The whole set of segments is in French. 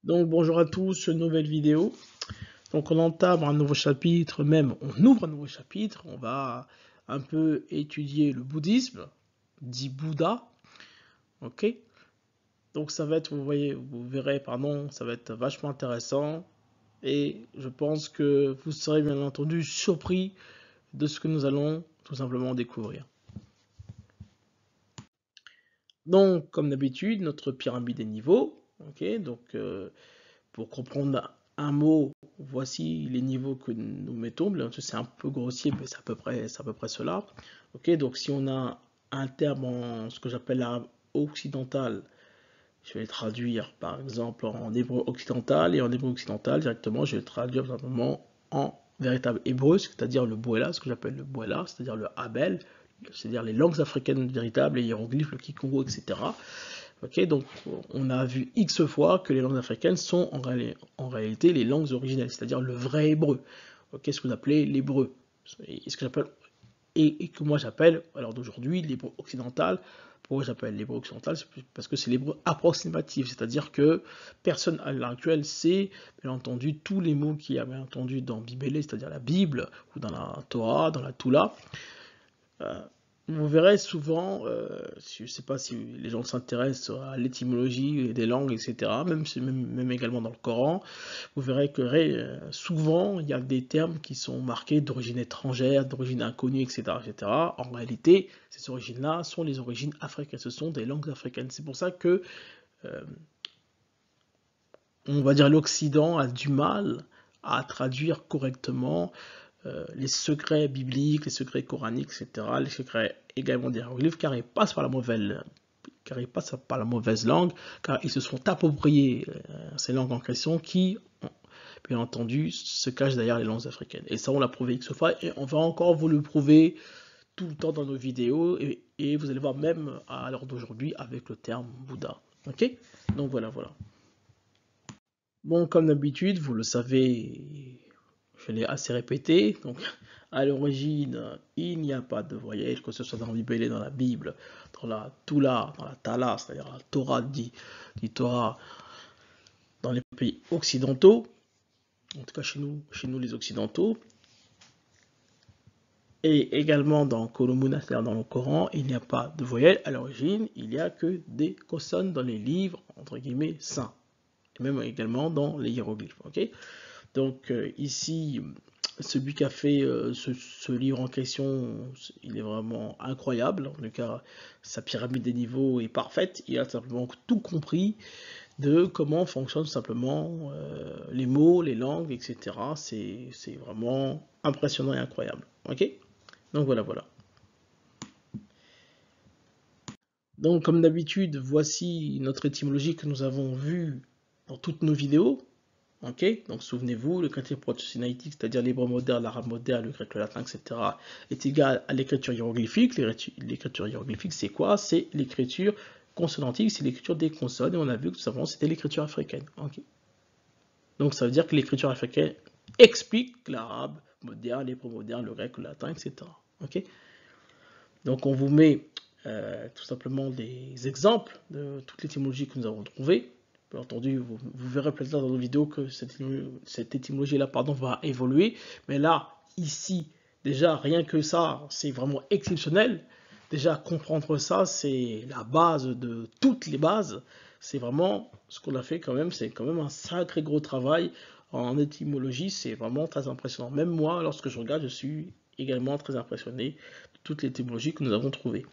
Donc bonjour à tous, nouvelle vidéo. Donc on entame un nouveau chapitre, même on ouvre un nouveau chapitre, on va un peu étudier le bouddhisme, dit Bouddha, ok. Donc ça va être, vous verrez, pardon, ça va être vachement intéressant et je pense que vous serez bien entendu surpris de ce que nous allons tout simplement découvrir. Donc comme d'habitude, notre pyramide des niveaux, ok. Donc pour comprendre un mot, voici les niveaux que nous mettons. Bien sûr, c'est un peu grossier, mais c'est à peu près cela. Ok, donc si on a un terme en ce que j'appelle l'arabe occidental, je vais le traduire par exemple en hébreu occidental, et en hébreu occidental directement, je vais le traduire simplement en véritable hébreu, c'est-à-dire le Bouela, ce que j'appelle le Bouela, c'est-à-dire le Abel, c'est-à-dire les langues africaines véritables, les hiéroglyphes, le Kikongo, etc. Ok, donc on a vu X fois que les langues africaines sont en réalité les langues originelles, c'est-à-dire le vrai hébreu. Ok, ce que vous appelez l'hébreu, et ce que j'appelle et que moi j'appelle alors d'aujourd'hui l'hébreu occidental. Pourquoi j'appelle l'hébreu occidental? Parce que c'est l'hébreu approximatif, c'est-à-dire que personne à l'heure actuelle sait, bien entendu, tous les mots qu'il y a bien entendu dans Bibélé, c'est-à-dire la Bible, ou dans la Torah, dans la Toula. Vous verrez souvent, je ne sais pas si les gens s'intéressent à l'étymologie des langues, etc., même également dans le Coran, vous verrez que souvent il y a des termes qui sont marqués d'origine étrangère, d'origine inconnue, etc., etc. En réalité, ces origines-là sont les origines africaines, ce sont des langues africaines. C'est pour ça que, euh, on va dire, l'Occident a du mal à traduire correctement les secrets bibliques, les secrets coraniques, etc., les secrets également des hiéroglyphes, car ils passent par la mauvaise langue, car ils se sont appropriés ces langues en question qui, bien entendu, se cachent derrière les langues africaines. Et ça, on l'a prouvé X fois, et on va encore vous le prouver tout le temps dans nos vidéos, et vous allez voir même à l'heure d'aujourd'hui avec le terme Bouddha. Ok? Donc voilà, voilà. Bon, comme d'habitude, vous le savez, je l'ai assez répété, donc à l'origine, il n'y a pas de voyelle, que ce soit dans la Bible, dans la Bible, dans la Toula, dans la Tala, c'est-à-dire la Torah dit Torah dans les pays occidentaux, en tout cas chez nous les occidentaux, et également dans Kolomuna, c'est-à-dire dans le Coran, il n'y a pas de voyelle. À l'origine, il n'y a que des consonnes dans les livres, entre guillemets, saints, et même également dans les hiéroglyphes, ok. Donc ici, celui qui a fait ce livre en question, il est vraiment incroyable. En tout cas, sa pyramide des niveaux est parfaite. Il a simplement tout compris de comment fonctionnent simplement les mots, les langues, etc. C'est vraiment impressionnant et incroyable. Ok? Donc voilà, voilà. Donc comme d'habitude, voici notre étymologie que nous avons vue dans toutes nos vidéos. Ok, donc souvenez-vous, le chrétien proto-sinaïtique, c'est-à-dire l'hébreu moderne, l'arabe moderne, le grec, le latin, etc., est égal à l'écriture hiéroglyphique. L'écriture hiéroglyphique, c'est quoi? C'est l'écriture consonantique, c'est l'écriture des consonnes, et on a vu que tout simplement c'était l'écriture africaine. Okay. Donc ça veut dire que l'écriture africaine explique l'arabe moderne, l'hébreu moderne, le grec, le latin, etc. Okay. Donc on vous met tout simplement des exemples de toutes les étymologies que nous avons trouvées. Bien entendu, vous verrez plus tard dans nos vidéos que cette étymologie-là va évoluer. Mais là, ici, déjà, rien que ça, c'est vraiment exceptionnel. Déjà, comprendre ça, c'est la base de toutes les bases. C'est vraiment ce qu'on a fait quand même. C'est quand même un sacré gros travail en étymologie. C'est vraiment très impressionnant. Même moi, lorsque je regarde, je suis également très impressionné de toutes les étymologies que nous avons trouvées.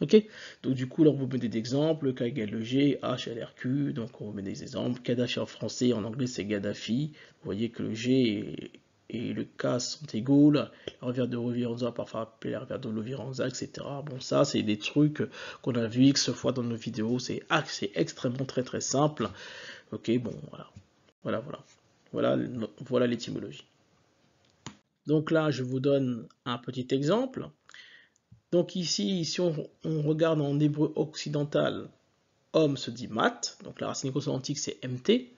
Ok, donc du coup, là, on vous met des exemples, K égale le G, H égale RQ, donc on vous met des exemples. Kadhafi en français, en anglais, c'est Gaddafi. Vous voyez que le G et le K sont égaux. La rivière de Roviranza, parfois appelée la rivière de Loviranza, etc. Bon, ça, c'est des trucs qu'on a vu X fois dans nos vidéos. C'est extrêmement très simple. Ok, bon, voilà. Voilà l'étymologie. Donc là, je vous donne un petit exemple. Donc ici, si on regarde en hébreu occidental, homme se dit mat, donc la racine consonantique c'est mt,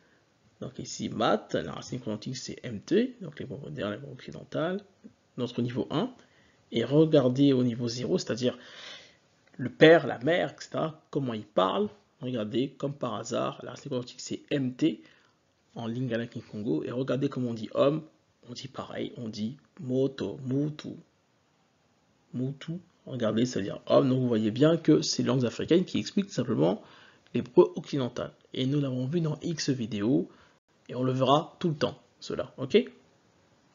donc ici mat, la racine consonantique c'est mt, donc l'hébreu moderne, l'hébreu occidental, notre niveau 1, et regardez au niveau 0, c'est-à-dire le père, la mère, etc., comment ils parlent, regardez, comme par hasard, la racine consonantique c'est mt, en Lingala Kikongo, et regardez comment on dit homme, on dit pareil, on dit moto, mutu, mutu, regardez, c'est-à-dire homme, donc vous voyez bien que c'est les langues africaines qui expliquent tout simplement l'hébreu occidental. Et nous l'avons vu dans X vidéos, et on le verra tout le temps, cela, ok?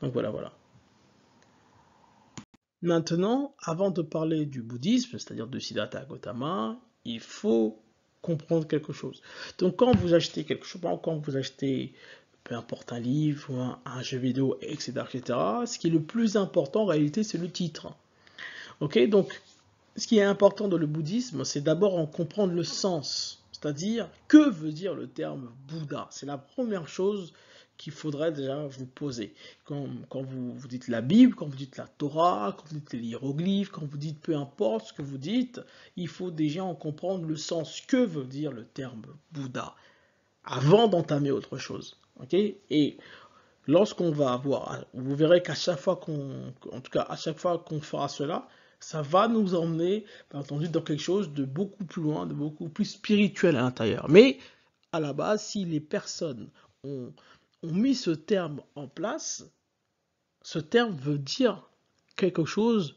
Donc voilà, voilà. Maintenant, avant de parler du bouddhisme, c'est-à-dire de Siddhartha Gautama, il faut comprendre quelque chose. Donc quand vous achetez quelque chose, quand vous achetez peu importe un livre, ou un jeu vidéo, etc., etc., ce qui est le plus important en réalité, c'est le titre. Ok, donc ce qui est important dans le bouddhisme, c'est d'abord en comprendre le sens, c'est-à-dire que veut dire le terme Bouddha. C'est la première chose qu'il faudrait déjà vous poser. Quand vous dites la Bible, quand vous dites la Torah, quand vous dites les hiéroglyphes, quand vous dites peu importe ce que vous dites, il faut déjà en comprendre le sens. Que veut dire le terme Bouddha avant d'entamer autre chose. Ok? Et lorsqu'on va avoir, vous verrez qu'à chaque fois en tout cas à chaque fois qu'on fera cela, ça va nous emmener, bien entendu, dans quelque chose de beaucoup plus loin, de beaucoup plus spirituel à l'intérieur. Mais à la base, si les personnes ont mis ce terme en place, ce terme veut dire quelque chose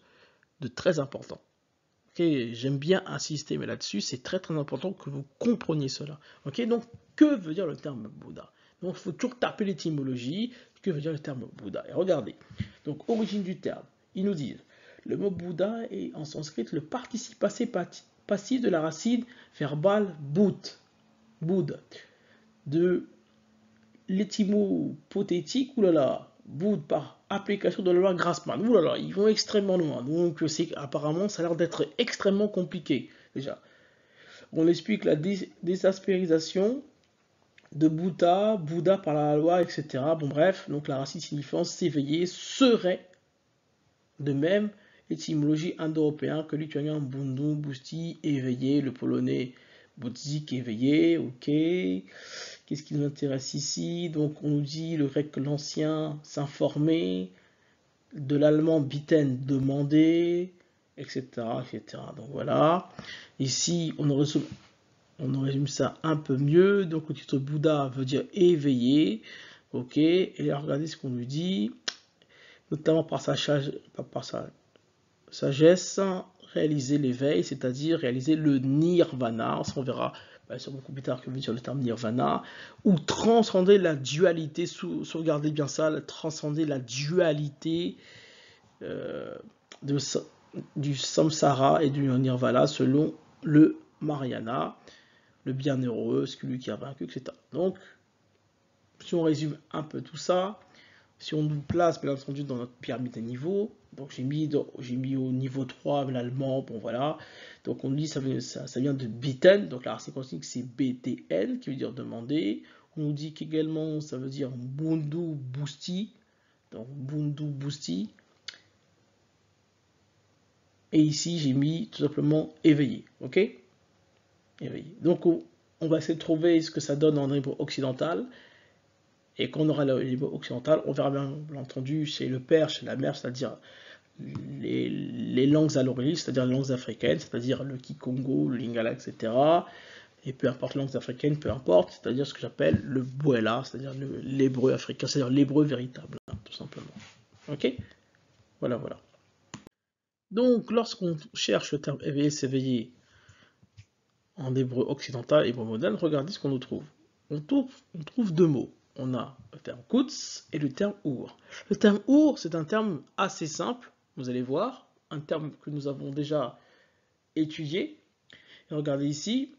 de très important. Okay, j'aime bien insister, mais là-dessus, c'est très très important que vous compreniez cela. Okay, donc, que veut dire le terme Bouddha? Donc, il faut toujours taper l'étymologie. Que veut dire le terme Bouddha? Et regardez. Donc, origine du terme. Ils nous disent, le mot Bouddha est en sanskrit le participe passif de la racine verbale Boud, de l'étymopothétique, oulala, Boud par application de la loi Grassmann. Oulala, ils vont extrêmement loin. Donc, apparemment, ça a l'air d'être extrêmement compliqué, déjà. On explique la désasperisation de Bouddha, Bouddha par la loi, etc. Bon, bref, donc la racine signifiant s'éveiller serait de même étymologie indo-européenne que lituanien Bundu, Busti, éveillé, le polonais Budzik, éveillé, ok. Qu'est-ce qui nous intéresse ici? Donc on nous dit le grec l'ancien, s'informer, de l'allemand bitten, demander, etc., etc. Donc voilà. Ici, on résume ça un peu mieux. Donc le titre Bouddha veut dire éveillé. Ok. Et là, regardez ce qu'on nous dit. Notamment par sa sagesse, réaliser l'éveil, c'est-à-dire réaliser le nirvana. On verra sur beaucoup plus tard que veut dire le terme nirvana. Ou transcender la dualité. Regardez bien ça. Transcender la dualité du samsara et du nirvana selon le Mahayana, le bienheureux, celui qui a vaincu, etc. Donc, si on résume un peu tout ça, si on nous place bien entendu dans notre pyramide des niveaux, donc j'ai mis au niveau 3 l'allemand, bon voilà, donc on nous dit ça vient de bitten, donc la racine quantique c'est BTN qui veut dire demander, on nous dit qu'également ça veut dire bundu busti, donc bundu busti, et ici j'ai mis tout simplement éveillé, ok? Éveillé. Donc on va essayer de trouver ce que ça donne en hébreu occidental. Et quand on aura le hébreu occidental, on verra bien entendu chez le père, chez la mère, c'est-à-dire les langues à l'origine, c'est-à-dire les langues africaines, c'est-à-dire le Kikongo, le Lingala, etc. Et peu importe les langues africaines, peu importe, c'est-à-dire ce que j'appelle le Bouela, c'est-à-dire l'hébreu africain, c'est-à-dire l'hébreu véritable, hein, tout simplement. Ok? Voilà, voilà. Donc, lorsqu'on cherche le terme éveillé, s'éveiller en hébreu occidental, hébreu moderne, regardez ce qu'on nous trouve. On trouve deux mots. On a le terme Kutz et le terme Our. Le terme Our, c'est un terme assez simple, vous allez voir, un terme que nous avons déjà étudié. Et regardez ici,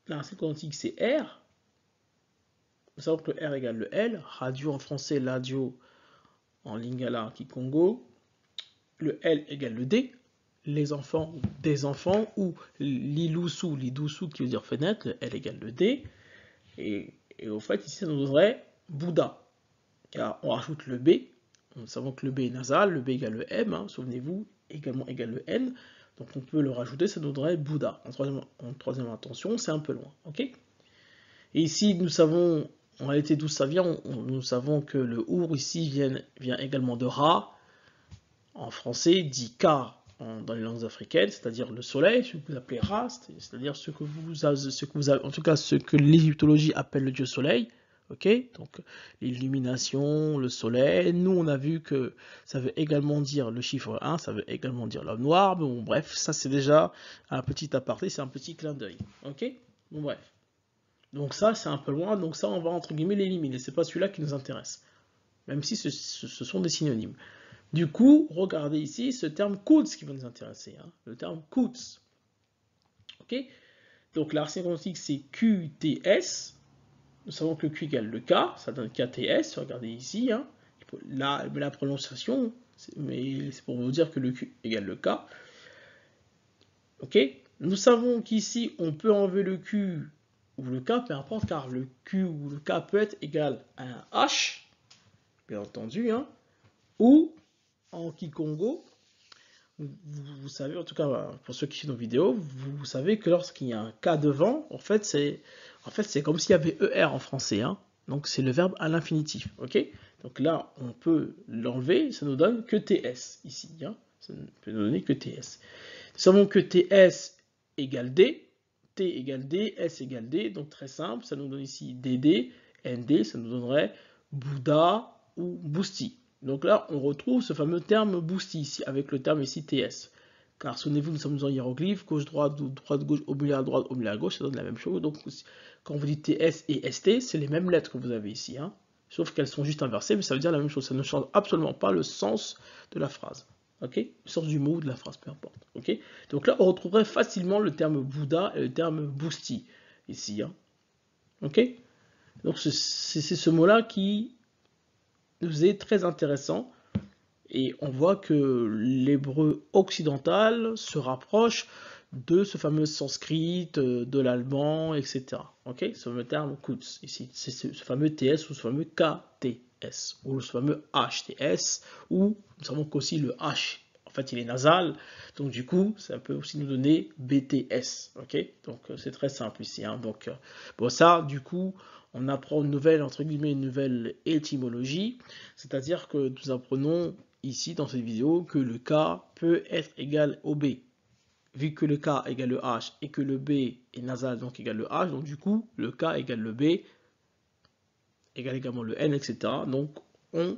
la racine quantique c'est R. Nous savons que le R égale le L, radio en français, radio en lingala kikongo. Le L égale le D, les enfants, des enfants, ou l'iloussou, l'idoussou qui veut dire fenêtre, le L égale le D. Et au fait, ici, ça nous donnerait Bouddha, car on rajoute le B. Nous savons que le B est nasal, le B égale le M, hein, souvenez-vous, également égale le N. Donc on peut le rajouter, ça nous donnerait Bouddha. En troisième intention, c'est un peu loin. Ok. Et ici, nous savons, en réalité, d'où ça vient. Nous savons que le Our ici vient également de Ra. En français, dit Ka dans les langues africaines, c'est-à-dire le soleil, ce que vous appelez Ra, c'est-à-dire ce que vous avez, en tout cas ce que l'égyptologie appelle le dieu soleil, Ok, donc l'illumination, le soleil. Nous, on a vu que ça veut également dire le chiffre 1, ça veut également dire l'homme noir. Mais bon, bref, ça c'est déjà un petit aparté, c'est un petit clin d'œil. Ok, bon, bref. Donc ça, c'est un peu loin, donc ça, on va entre guillemets l'éliminer. C'est pas celui-là qui nous intéresse, même si ce sont des synonymes. Du coup, regardez ici ce terme Quds qui va nous intéresser, hein, le terme Quds. Ok, donc la racine quantique c'est QTS. Nous savons que Q égale le K, ça donne KTS, regardez ici. Hein. La prononciation, mais c'est pour vous dire que le Q égale le K. Ok. Nous savons qu'ici, on peut enlever le Q ou le K, peu importe, car le Q ou le K peut être égal à un H, bien entendu, hein, ou en Kikongo. Vous savez, en tout cas, pour ceux qui suivent nos vidéos, vous savez que lorsqu'il y a un K devant, en fait, c'est comme s'il y avait ER en français. Hein. Donc, c'est le verbe à l'infinitif. Ok. Donc là, on peut l'enlever, ça nous donne que TS ici. Hein. Ça ne peut nous donner que TS. Nous savons que TS égale D, T égale D, S égale D. Donc, très simple, ça nous donne ici DD, ND, ça nous donnerait Bouddha ou Bousti. Donc là, on retrouve ce fameux terme Bousti ici, avec le terme ici TS. Car souvenez-vous, nous sommes en hiéroglyphe, gauche-droite, droite-gauche, au milieu à droite, au milieu à gauche, ça donne la même chose. Donc quand vous dites TS et ST, c'est les mêmes lettres que vous avez ici. Hein. Sauf qu'elles sont juste inversées, mais ça veut dire la même chose. Ça ne change absolument pas le sens de la phrase. Ok, le sens du mot ou de la phrase, peu importe. Ok, donc là, on retrouverait facilement le terme Bouddha et le terme Bousti ici. Hein. Ok, donc c'est ce mot-là qui nous est très intéressant et on voit que l'hébreu occidental se rapproche de ce fameux sanskrit, de l'allemand, etc. Ok, ce fameux terme Quds ici, c'est ce fameux TS ou ce fameux KTS ou ce fameux HTS, ou nous savons qu'aussi le H, en fait il est nasal, donc du coup ça peut aussi nous donner BTS. Ok, donc c'est très simple ici. Hein. Donc bon, ça du coup on apprend une nouvelle, entre guillemets, une nouvelle étymologie, c'est-à-dire que nous apprenons ici dans cette vidéo que le K peut être égal au B. Vu que le K égale le H et que le B est nasal, donc égale le H, donc du coup, le K égale le B, égale également le N, etc. Donc on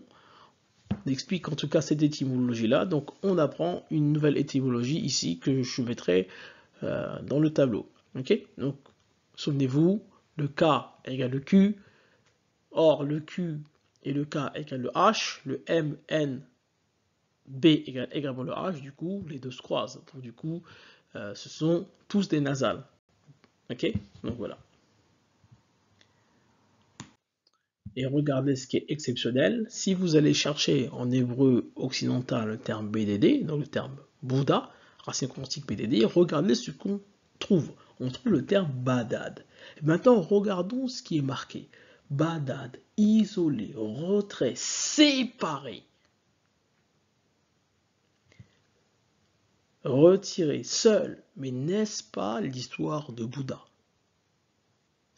explique en tout cas cette étymologie-là. Donc on apprend une nouvelle étymologie ici que je mettrai dans le tableau. Ok, donc souvenez-vous, le K égale le Q, or le Q et le K égale le H, le M, N, B égale également le H, du coup, les deux se croisent. Donc du coup, ce sont tous des nasales. Ok, donc voilà. Et regardez ce qui est exceptionnel. Si vous allez chercher en hébreu occidental le terme BDD, donc le terme Bouddha, racine quantique BDD, regardez ce qu'on trouve. On trouve le terme Badad. Et maintenant, regardons ce qui est marqué. Badad, isolé, retrait, séparé. Retiré, seul. Mais n'est-ce pas l'histoire de Bouddha?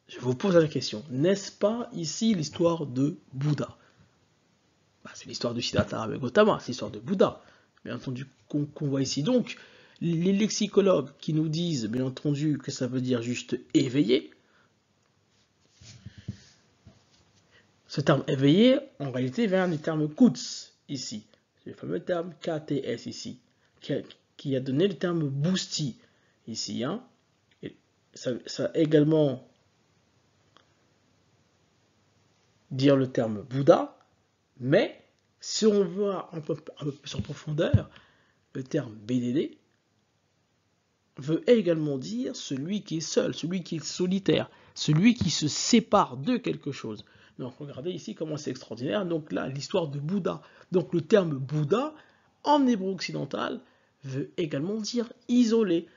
Je vous pose la question, n'est-ce pas ici l'histoire de Bouddha? Bah, c'est l'histoire de Siddhartha avec Gautama, c'est l'histoire de Bouddha. Bien entendu, qu'on voit ici. Donc, les lexicologues qui nous disent, bien entendu, que ça veut dire juste éveillé, ce terme éveillé, en réalité, vient du terme Quds, ici. C'est le fameux terme KTS, ici, qui a donné le terme Bousti, ici. Hein. Et ça a également dire le terme Bouddha, mais si on veut un peu plus en profondeur, le terme BDD veut également dire celui qui est seul, celui qui est solitaire, celui qui se sépare de quelque chose. Donc regardez ici comment c'est extraordinaire. Donc là, l'histoire de Bouddha. Donc le terme Bouddha, en hébreu occidental, veut également dire isolé,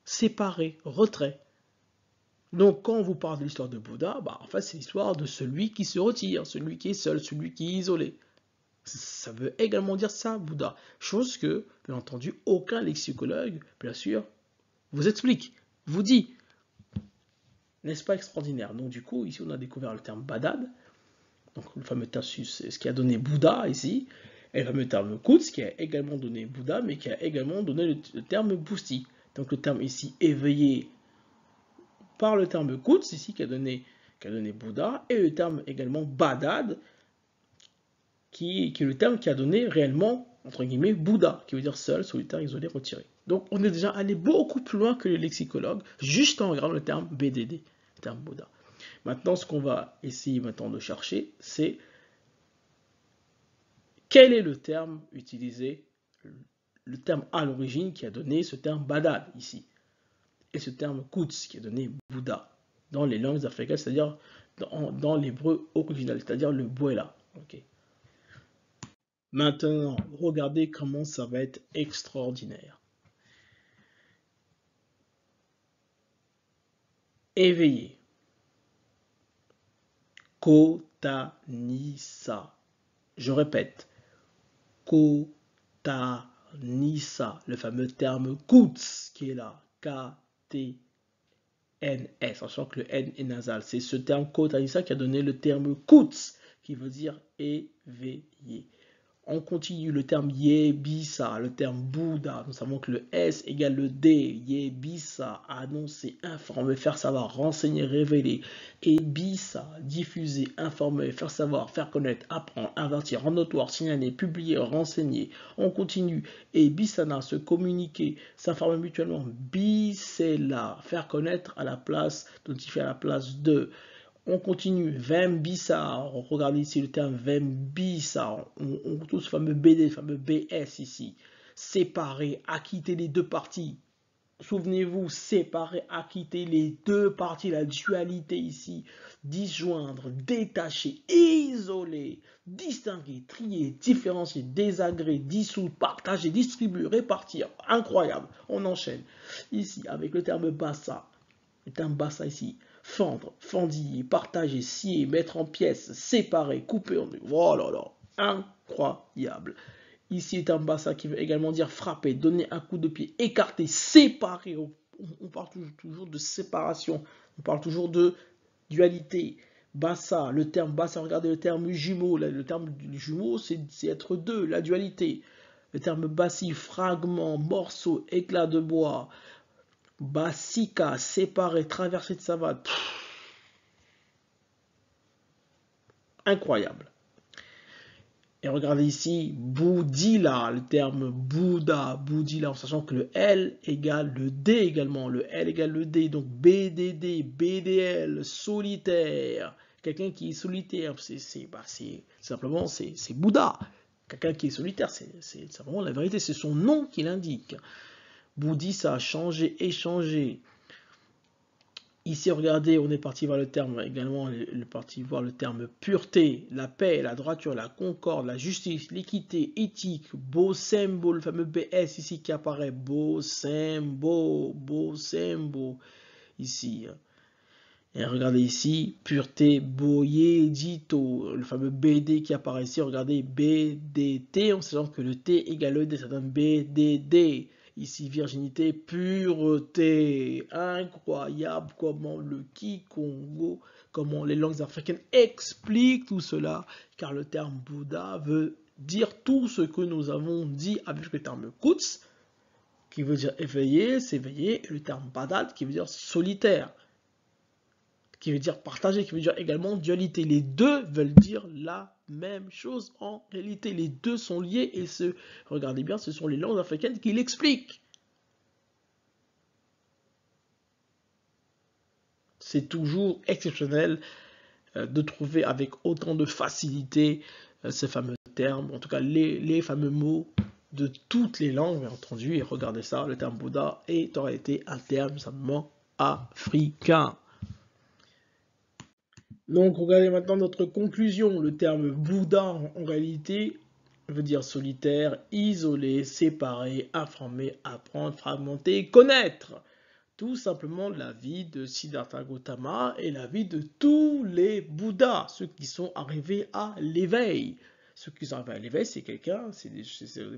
séparé, retrait. Donc quand on vous parle de l'histoire de Bouddha, bah, en fait c'est l'histoire de celui qui se retire, celui qui est seul, celui qui est isolé. Ça veut également dire ça, Bouddha. Chose que, bien entendu, aucun lexicologue, bien sûr, vous explique, vous dit. N'est-ce pas extraordinaire? Donc du coup, ici on a découvert le terme Badad, donc le fameux Tassus, ce qui a donné Bouddha ici, et le fameux terme Quds, qui a également donné Bouddha, mais qui a également donné le terme Bousti. Donc le terme ici éveillé par le terme Quds, ici, qui a donné qui a donné Bouddha, et le terme également Badad, qui est le terme qui a donné réellement, entre guillemets, Bouddha, qui veut dire seul, solitaire, isolé, retiré. Donc on est déjà allé beaucoup plus loin que les lexicologues, juste en regardant le terme BDD, le terme Bouddha. Maintenant, ce qu'on va essayer maintenant de chercher, c'est quel est le terme utilisé, le terme à l'origine qui a donné ce terme Badad ici, et ce terme Quds qui a donné Bouddha dans les langues africaines, c'est-à-dire dans l'hébreu original, c'est-à-dire le Bouela. Okay. Maintenant, regardez comment ça va être extraordinaire. Éveillé. Kotanissa. Je répète. Kotanissa. Le fameux terme Quds qui est là. K-T-N-S. Sachant que le N est nasal. C'est ce terme Kotanissa qui a donné le terme Quds qui veut dire éveillé. On continue le terme Yebisa, le terme Bouddha. Nous savons que le S égale le D. Yebisa, annoncer, informer, faire savoir, renseigner, révéler. Ebisa, diffuser, informer, faire savoir, faire connaître, apprendre, avertir, rendre notoire, signaler, publier, renseigner. On continue. Ebisana, se communiquer, s'informer mutuellement. Bisela, faire connaître à la place, notifier à la place de. On continue, Vembisa, regardez ici le terme Vembisa, on retrouve ce fameux BD, le fameux BS ici. Séparer, acquitter les deux parties. Souvenez-vous, séparer, acquitter les deux parties, la dualité ici. Disjoindre, détacher, isoler, distinguer, trier, différencier, désagréger, dissoudre, partager, distribuer, répartir. Incroyable, on enchaîne. Ici, avec le terme bassa, le terme bassa ici. Fendre, fendiller, partager, scier, mettre en pièces, séparer, couper en deux. Oh là là, incroyable. Ici est un bassa qui veut également dire frapper, donner un coup de pied, écarter, séparer. On parle toujours de séparation, on parle toujours de dualité. Bassa, le terme bassa, regardez le terme jumeau. Le terme jumeau, c'est être deux, la dualité. Le terme bassi, fragment, morceau, éclat de bois. Bassika, séparé, traversée de savane. Incroyable. Et regardez ici, Boudila, le terme Bouddha, Boudila, en sachant que le L égale le D également. Le L égale le D, donc BDD, BDL, solitaire. Quelqu'un qui est solitaire, c'est simplement, c'est Bouddha. Quelqu'un qui est solitaire, c'est simplement la vérité, c'est son nom qui l'indique. Bouddhi, ça a changé, échangé. Ici, regardez, on est parti voir le terme également, on est parti voir le terme pureté, la paix, la droiture, la concorde, la justice, l'équité, éthique, beau symbole, le fameux BS ici qui apparaît, beau symbole, ici. Et regardez ici, pureté, boyer, dito, le fameux BD qui apparaît ici, regardez, BDT, en sachant que le T égale le D, ça donne BDD. Ici, virginité, pureté. Incroyable comment le Kikongo, comment les langues africaines expliquent tout cela, car le terme Bouddha veut dire tout ce que nous avons dit avec le terme Quds, qui veut dire éveillé, s'éveiller, et le terme Badad, qui veut dire solitaire, qui veut dire partager, qui veut dire également dualité. Les deux veulent dire la même chose en réalité. Les deux sont liés et regardez bien, ce sont les langues africaines qui l'expliquent. C'est toujours exceptionnel de trouver avec autant de facilité ces fameux termes, en tout cas les fameux mots de toutes les langues, bien entendu. Et regardez ça, le terme Bouddha est en réalité un terme simplement africain. Donc, regardez maintenant notre conclusion. Le terme Bouddha, en réalité, veut dire solitaire, isolé, séparé, informé, apprendre, fragmenter, connaître. Tout simplement la vie de Siddhartha Gautama et la vie de tous les Bouddhas, ceux qui sont arrivés à l'éveil. Ceux qui sont arrivés à l'éveil, c'est quelqu'un, c'est des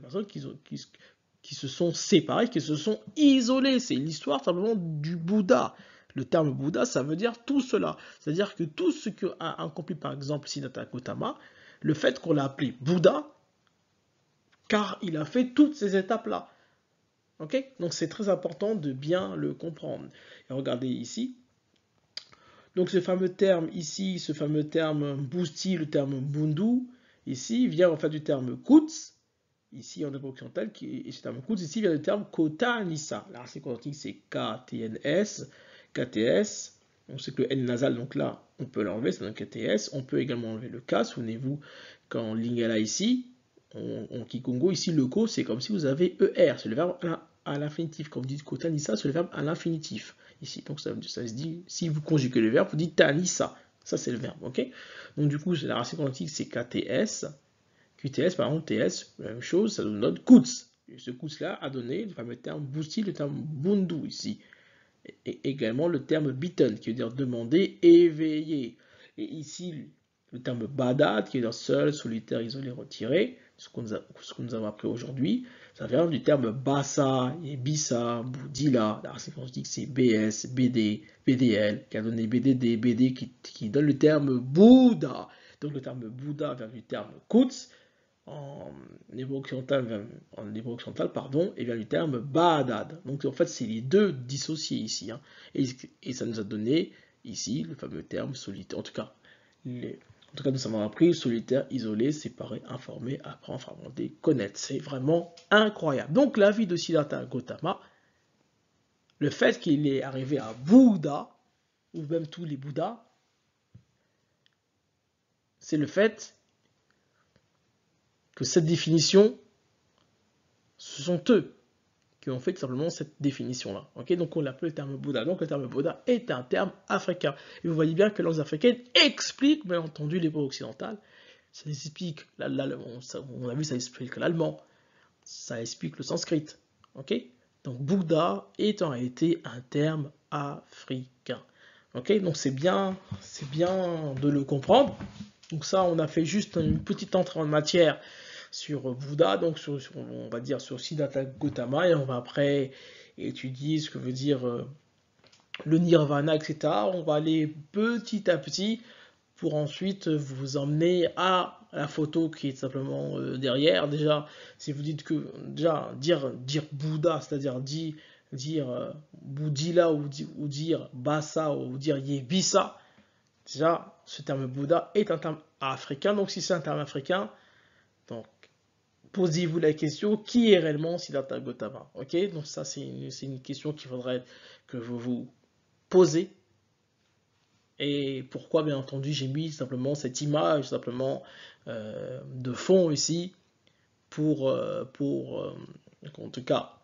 personnes qui se sont séparées, qui se sont isolées. C'est l'histoire simplement du Bouddha. Le terme Bouddha, ça veut dire tout cela. C'est-à-dire que tout ce qu'a accompli par exemple Siddhartha Gautama, le fait qu'on l'a appelé Bouddha, car il a fait toutes ces étapes-là. Okay? Donc c'est très important de bien le comprendre. Et regardez ici, Donc ce fameux terme ici, ce fameux terme Busti, le terme Bundu, ici vient en fait du terme Quds, ici en hébreu occidental, et ce terme Quds ici vient du terme Kota Nissa. La racine quantique c'est KTNS, KTS. On sait que le N nasal, donc là, on peut l'enlever, ça donne KTS. On peut également enlever le K. Souvenez-vous, quand Lingala ici, en Kikongo, ici, le Ko, c'est comme si vous avez ER, c'est le verbe à l'infinitif. Quand vous dites Kota Nissa, c'est le verbe à l'infinitif. Ici, donc ça se dit, si vous conjuguez le verbe, vous dites Tanissa. Ça, c'est le verbe, ok? Donc du coup, la racine quantique, c'est KTS. QTS, par exemple, TS, la même chose, ça donne notre Kuts. Et ce Kuts-là a donné le fameux terme Busti, le terme Bundu ici. Et également le terme Bitten, qui veut dire demander, éveiller. Et ici, le terme Badad, qui veut dire seul, solitaire, isolé, retiré, ce que nous avons appris aujourd'hui, ça vient du terme Bassa et Bissa, Boudila. La racine quantique, c'est BS, BD, BDL, qui a donné BDD, BD, qui donne le terme Bouddha. Donc le terme Bouddha vient du terme Kuts, en hébreu occidental, pardon, et vient du terme Badad. Donc en fait, c'est les deux dissociés ici. Hein. Et ça nous a donné ici le fameux terme solitaire. En tout cas, nous avons appris solitaire, isolé, séparé, informé, apprendre, fragmenté, connaître. C'est vraiment incroyable. Donc la vie de Siddhartha Gautama, le fait qu'il est arrivé à Bouddha, ou même tous les Bouddhas, c'est le fait que cette définition, ce sont eux qui ont fait tout simplement cette définition-là. Okay, donc on l'appelle le terme Bouddha. Donc le terme Bouddha est un terme africain. Et vous voyez bien que les langues africaines expliquent, bien entendu, l'hébreu occidental. Ça explique, on a vu, ça explique l'allemand. Ça explique le sanskrit. Okay, donc Bouddha est en réalité un terme africain. Okay, donc c'est bien de le comprendre. Donc ça, on a fait juste une petite entrée en matière sur Bouddha, donc on va dire sur Siddhartha Gautama, et on va après étudier ce que veut dire le nirvana, etc. On va aller petit à petit pour ensuite vous emmener à la photo qui est simplement derrière. Déjà, si vous dites que déjà dire Bouddha, c'est-à-dire dire Boudila ou dire Bassa ou dire Yebissa, déjà ce terme Bouddha est un terme africain. Donc si c'est un terme africain, donc posez-vous la question, qui est réellement Siddhartha Gautama? Ok, donc ça c'est une question qu'il faudrait que vous vous posez. Et pourquoi, bien entendu, j'ai mis simplement cette image simplement de fond ici pour en tout cas,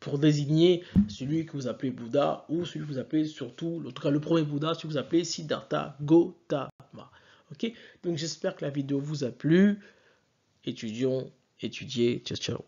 pour désigner celui que vous appelez Bouddha ou celui que vous appelez surtout, en tout cas le premier Bouddha, celui que vous appelez Siddhartha Gautama. Ok, donc j'espère que la vidéo vous a plu. Étudions, étudiez, ciao ciao.